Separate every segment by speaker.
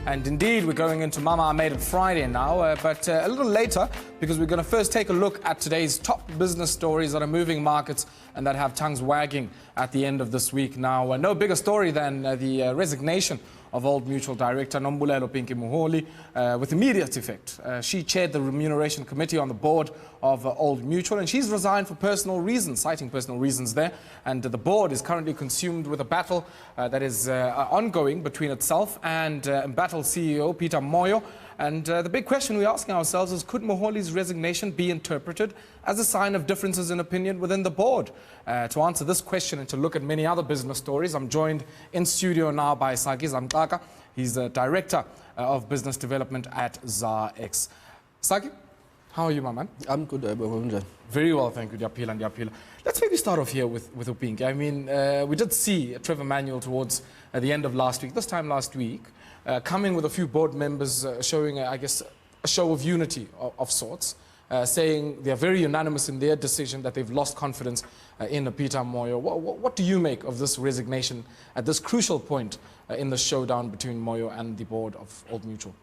Speaker 1: And indeed, we're going into Mama I Made It Friday now, but a little later, because we're going to first take a look at today's top business stories that are moving markets and that have tongues wagging at the end of this week. Now, no bigger story than the resignation of Old Mutual Director Nombulelo Pinky Moholi with immediate effect. She chaired the remuneration committee on the board of Old Mutual, and she's resigned for personal reasons, citing personal reasons there. And the board is currently consumed with a battle that is ongoing between itself and embattled CEO Peter Moyo. And the big question we're asking ourselves is, could Moholi's resignation be interpreted as a sign of differences in opinion within the board? To answer this question and to look at many other business stories, I'm joined in studio now by Saki Zamxaka. He's the Director of Business Development at ZARX. Saki, how are you, my man?
Speaker 2: I'm good, Ayabonga.
Speaker 1: Very well, thank you. Let's maybe start off here with Upinki. I mean, we did see Trevor Manuel towards the end of last week, this time last week, coming with a few board members showing, I guess, a show of unity of sorts, saying they're very unanimous in their decision that they've lost confidence in Peter Moyo. What do you make of this resignation at this crucial point in the showdown between Moyo and the board of Old Mutual?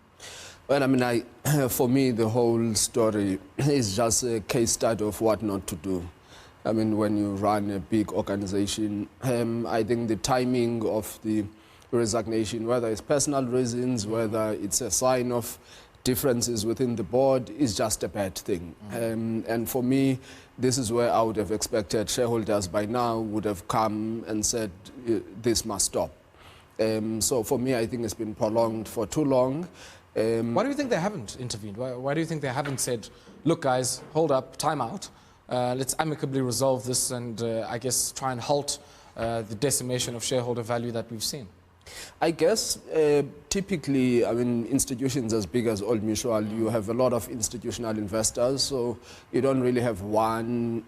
Speaker 2: Well, I mean, for me, the whole story is just a case study of what not to do. I mean, when you run a big organization, I think the timing of the resignation, whether it's personal reasons, whether it's a sign of differences within the board, is just a bad thing. And for me, this is where I would have expected shareholders by now would have come and said, this must stop. So for me, I think it's been prolonged for too long.
Speaker 1: Why do you think they haven't intervened? Why do you think they haven't said, look, guys, hold up, time out, let's amicably resolve this and, I guess, try and halt the decimation of shareholder value that we've seen?
Speaker 2: I guess typically, I mean, institutions as big as Old Mutual, you have a lot of institutional investors, so you don't really have one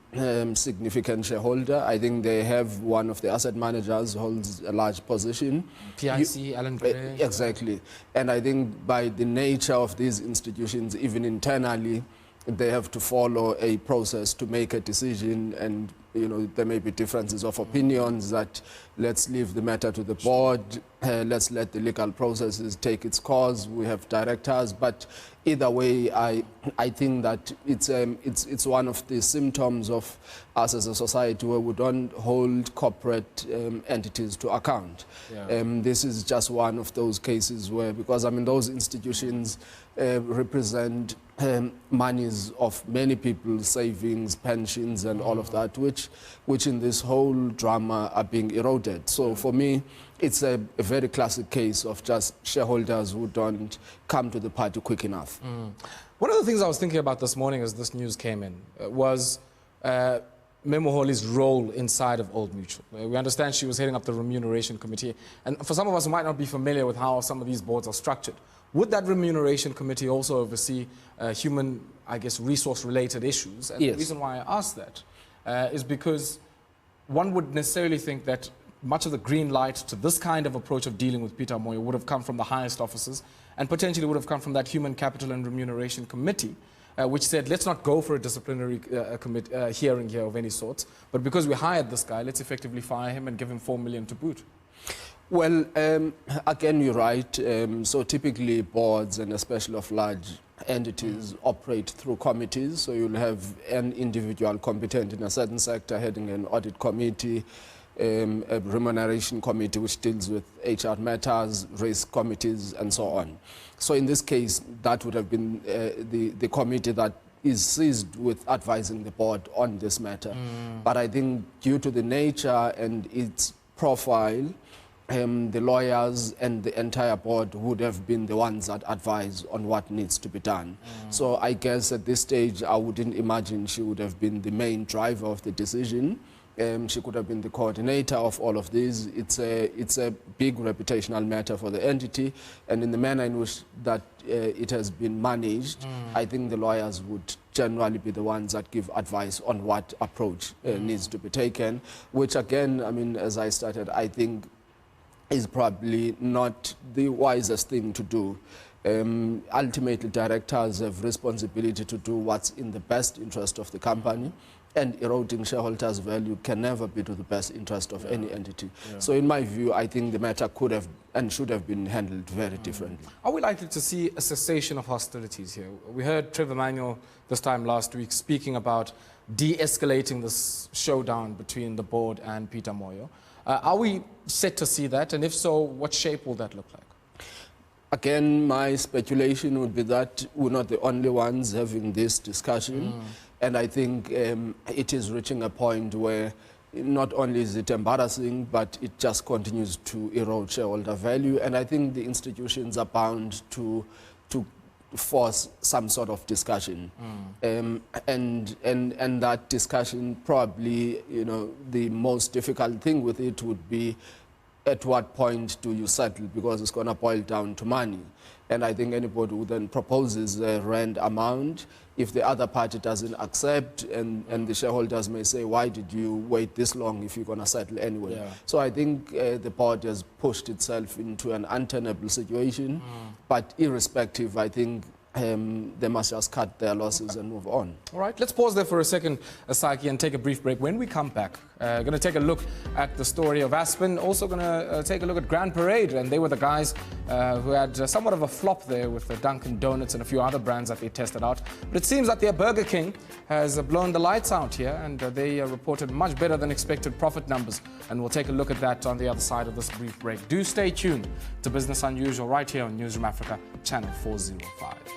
Speaker 2: significant shareholder. I think they have one of the asset managers holds a large position.
Speaker 1: PIC, Alan Gray.
Speaker 2: Exactly. And I think by the nature of these institutions, even internally, they have to follow a process to make a decision, and you know, there may be differences of opinions that let's leave the matter to the board, let's let the legal processes take its course. We have directors, but either way, I think that it's one of the symptoms of us as a society where we don't hold corporate entities to account. Yeah. This is just one of those cases where, because I mean, those institutions represent monies of many people's savings, pensions, and all of that, which in this whole drama are being eroded. So for me, it's a very classic case of just shareholders who don't come to the party quick enough.
Speaker 1: One of the things I was thinking about this morning as this news came in was Moholi's role inside of Old Mutual. We understand she was heading up the remuneration committee, and for some of us who might not be familiar with how some of these boards are structured, would that remuneration committee also oversee human, I guess, resource-related issues? And
Speaker 2: yes.
Speaker 1: The reason why I ask that is because one would necessarily think that much of the green light to this kind of approach of dealing with Peter Moyo would have come from the highest officers and potentially would have come from that Human Capital and Remuneration Committee, which said, let's not go for a disciplinary hearing here of any sorts, but because we hired this guy, let's effectively fire him and give him 4 million to boot.
Speaker 2: Well, again, you're right. So typically boards, and especially of large entities, operate through committees. So you'll have an individual competent in a certain sector heading an audit committee, a remuneration committee which deals with HR matters, risk committees, and so on. So in this case, that would have been the committee that is seized with advising the board on this matter. But I think due to the nature and its profile, the lawyers and the entire board would have been the ones that advise on what needs to be done. So I guess at this stage, I wouldn't imagine she would have been the main driver of the decision. She could have been the coordinator of all of this. It's a big reputational matter for the entity, and in the manner in which that it has been managed, I think the lawyers would generally be the ones that give advice on what approach needs to be taken, which again, I mean, as I started, I think is probably not the wisest thing to do. Ultimately, directors have responsibility to do what's in the best interest of the company. and eroding shareholders' value can never be to the best interest of any entity. So in my view, I think the matter could have and should have been handled very differently.
Speaker 1: Are we likely to see a cessation of hostilities here? We heard Trevor Manuel this time last week speaking about de-escalating this showdown between the board and Peter Moyo. Are we set to see that? And if so, what shape will that look like?
Speaker 2: Again, my speculation would be that we're not the only ones having this discussion. And I think it is reaching a point where not only is it embarrassing, but it just continues to erode shareholder value. And I think the institutions are bound to force some sort of discussion. And that discussion, probably, the most difficult thing with it would be at what point do you settle, because it's going to boil down to money. And I think anybody who then proposes a rand amount, if the other party doesn't accept, and the shareholders may say, why did you wait this long if you're going to settle anyway? So I think the board has pushed itself into an untenable situation. But irrespective, I think they must just cut their losses and move on.
Speaker 1: All right, let's pause there for a second, Saki, and take a brief break. When we come back, going to take a look at the story of Aspen, also going to take a look at Grand Parade, and they were the guys who had somewhat of a flop there with the Dunkin' Donuts and a few other brands that they tested out. But it seems that their Burger King has blown the lights out here, and they reported much better than expected profit numbers, and we'll take a look at that on the other side of this brief break. Do stay tuned to Business Unusual right here on Newsroom Africa, channel 405.